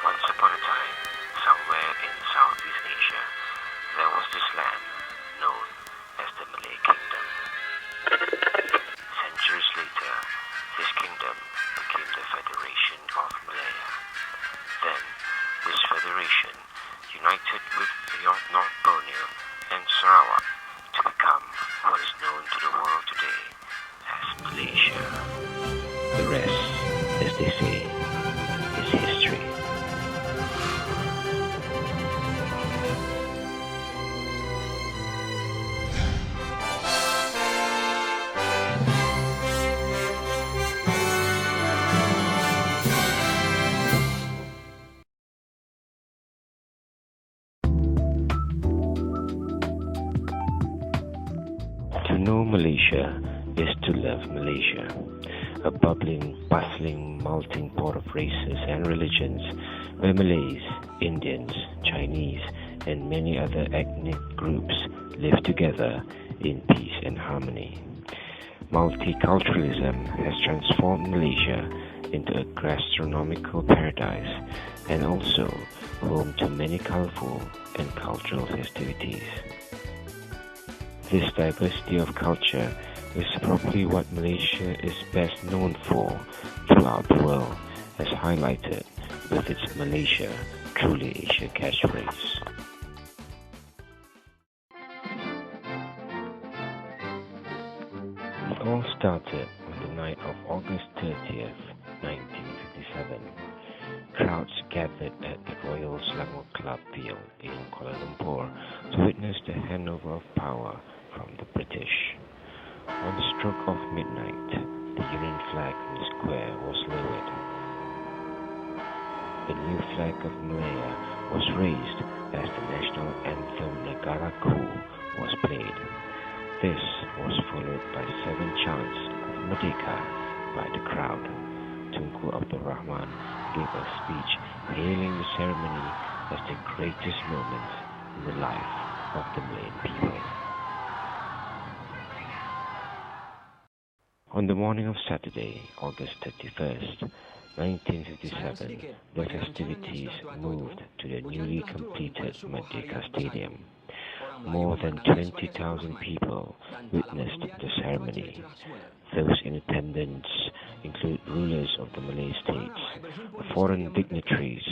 Once upon a time, somewhere in Southeast Asia, there was this land known as the Malay Kingdom. Centuries later, this kingdom became the Federation of Malaya. Then, this federation united with North Borneo and Sarawak to become what is known to the world today as Malaysia. The rest, as they say, is history. To know Malaysia is to love Malaysia, a bubbling, bustling, melting pot of races and religions where Malays, Indians, Chinese, and many other ethnic groups live together in peace and harmony. Multiculturalism has transformed Malaysia into a gastronomical paradise and also home to many colorful and cultural festivities. This diversity of culture is probably what Malaysia is best known for throughout the world, as highlighted with its Malaysia, Truly Asia catchphrase. It all started on the night of August 30th, 1957. Crowds gathered at the Royal Selangor Club Field in Kuala Lumpur to witness the handover of power from the British. On the stroke of midnight, the Union flag in the square was lowered. The new flag of Malaya was raised as the national anthem Negaraku was played. This was followed by 7 chants of Merdeka by the crowd. Tunku Abdul Rahman gave a speech hailing the ceremony as the greatest moment in the life of the Malayan people. On the morning of Saturday, August 31st, 1957, the festivities moved to the newly completed Merdeka Stadium. More than 20,000 people witnessed the ceremony. Those in attendance include rulers of the Malay states, foreign dignitaries,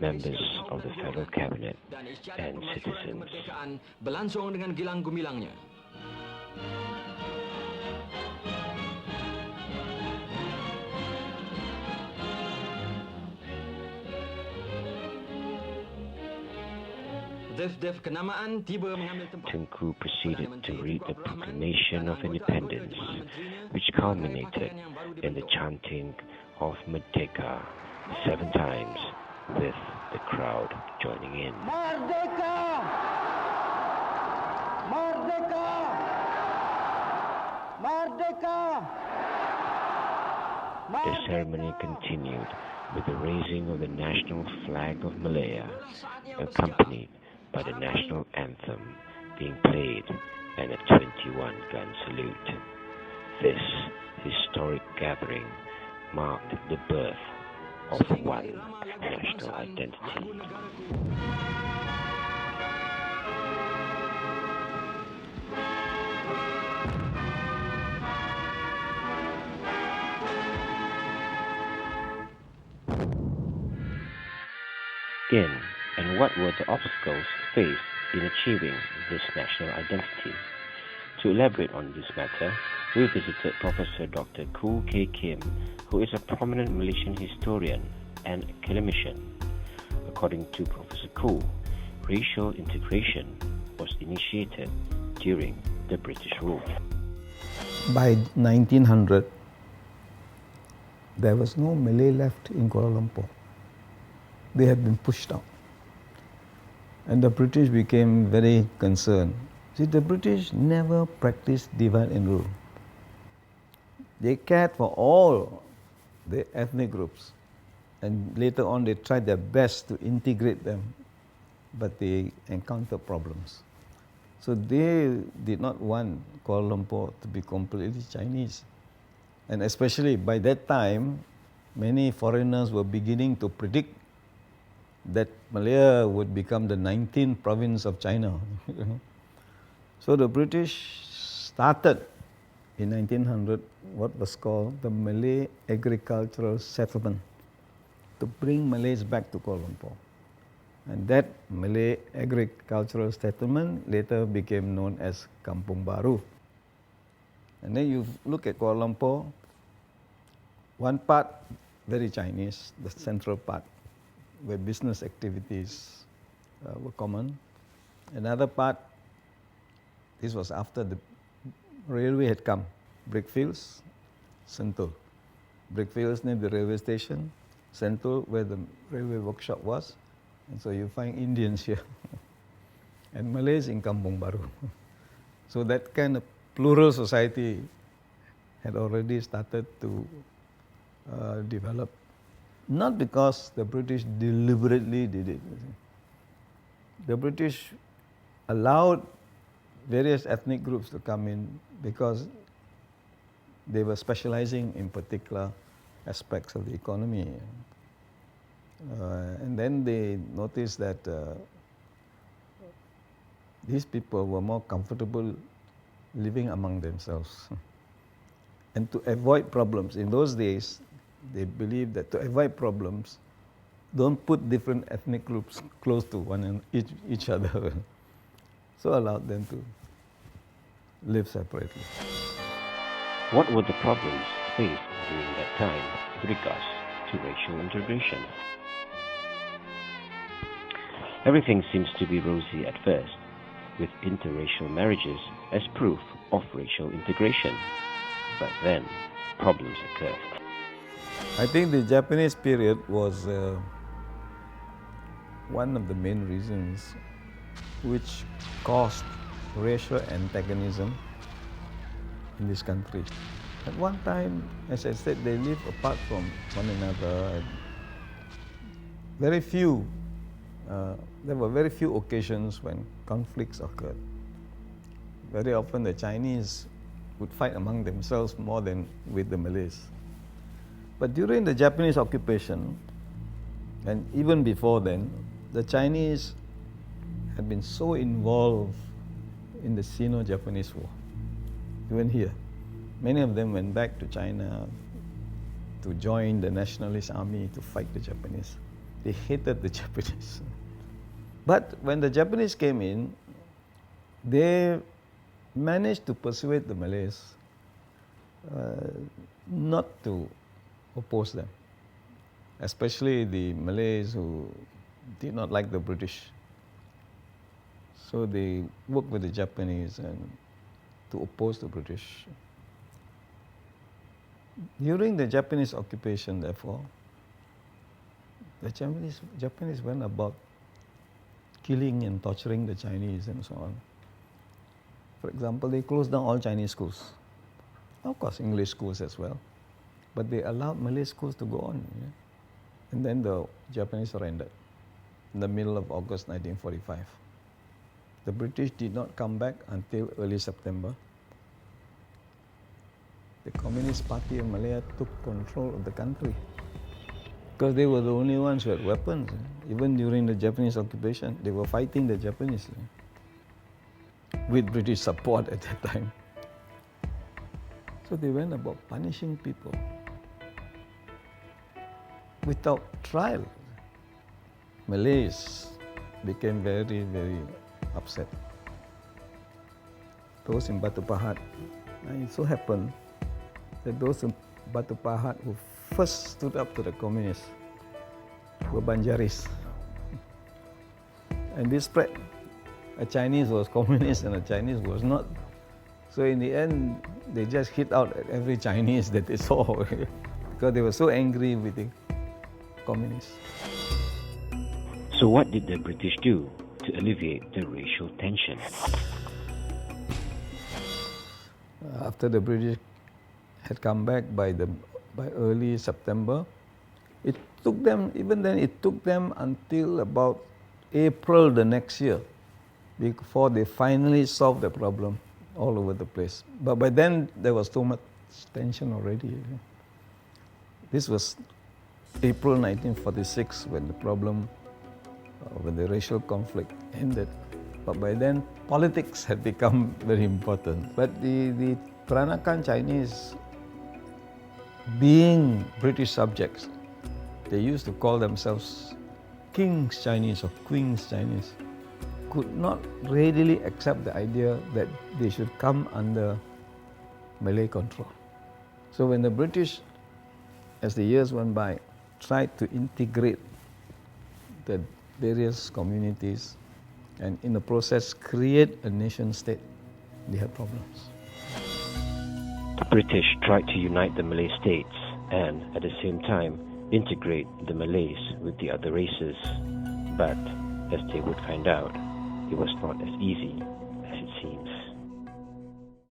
members of the federal cabinet, and citizens. Berlangsung dengan gilang gemilangnya. Tunku proceeded to read the Proclamation of Independence, which culminated in the chanting of Merdeka 7 times, with the crowd joining in. Merdeka! Merdeka! Merdeka! The ceremony continued with the raising of the national flag of Malaya, accompanied by the national anthem being played and a 21-gun salute. This historic gathering marked the birth of one national identity. And what were the obstacles faced in achieving this national identity? To elaborate on this matter, we visited Professor Dr. Khoo K. Kim, who is a prominent Malaysian historian and academician. According to Professor Khoo, racial integration was initiated during the British rule. By 1900, there was no Malay left in Kuala Lumpur. They had been pushed out. And the British became very concerned. See, the British never practiced divide and rule. They cared for all the ethnic groups. And later on, they tried their best to integrate them, but they encountered problems. So they did not want Kuala Lumpur to be completely Chinese. And especially by that time, many foreigners were beginning to predict that Malaya would become the 19th province of China. So the British started in 1900 what was called the Malay Agricultural Settlement to bring Malays back to Kuala Lumpur. And that Malay Agricultural Settlement later became known as Kampung Baru. And then you look at Kuala Lumpur, one part very Chinese, the central part, where business activities were common. Another part, this was after the railway had come, Brickfields, Sentul. Brickfields near the railway station, Sentul where the railway workshop was, and so you find Indians here, and Malays in Kampung Baru. So that kind of plural society had already started to develop. Not because the British deliberately did it. The British allowed various ethnic groups to come in because they were specializing in particular aspects of the economy. And then they noticed that these people were more comfortable living among themselves. And to avoid problems, in those days, they believed that to avoid problems, don't put different ethnic groups close to each other. So allowed them to live separately. What were the problems faced during that time with regards to racial integration? Everything seems to be rosy at first, with interracial marriages as proof of racial integration. But then, problems occurred. I think the Japanese period was one of the main reasons which caused racial antagonism in this country. At one time, as I said, they lived apart from one another. There were very few occasions when conflicts occurred. Very often the Chinese would fight among themselves more than with the Malays. But during the Japanese occupation, and even before then, the Chinese had been so involved in the Sino-Japanese War. Even here, many of them went back to China to join the nationalist army to fight the Japanese. They hated the Japanese. But when the Japanese came in, they managed to persuade the Malays not to oppose them, especially the Malays who did not like the British. So they worked with the Japanese and to oppose the British. During the Japanese occupation, therefore, the Japanese went about killing and torturing the Chinese and so on. For example, they closed down all Chinese schools. Of course, English schools as well. But they allowed Malay schools to go on. Yeah? And then the Japanese surrendered in the middle of August 1945. The British did not come back until early September. The Communist Party of Malaya took control of the country because they were the only ones who had weapons. Even during the Japanese occupation, they were fighting the Japanese with British support at that time. So they went about punishing people without trial. Malays became very, very upset. Those in Batu Pahat, and it so happened that those in Batu Pahat who first stood up to the communists were Banjaris. And this spread. A Chinese was communist and a Chinese was not. So in the end, they just hit out at every Chinese that they saw because they were so angry with the communists. So what did the British do to alleviate the racial tension? After the British had come back by early September, it took them until about April the next year before they finally solved the problem all over the place. But by then there was too much tension already. This was April 1946 when the problem, when the racial conflict ended. But by then, politics had become very important. But the Peranakan Chinese, being British subjects, they used to call themselves King's Chinese or Queen's Chinese, could not readily accept the idea that they should come under Malay control. So when the British, as the years went by, tried to integrate the various communities and in the process create a nation state, they had problems. The British tried to unite the Malay states and, at the same time, integrate the Malays with the other races. But, as they would find out, it was not as easy as it seems.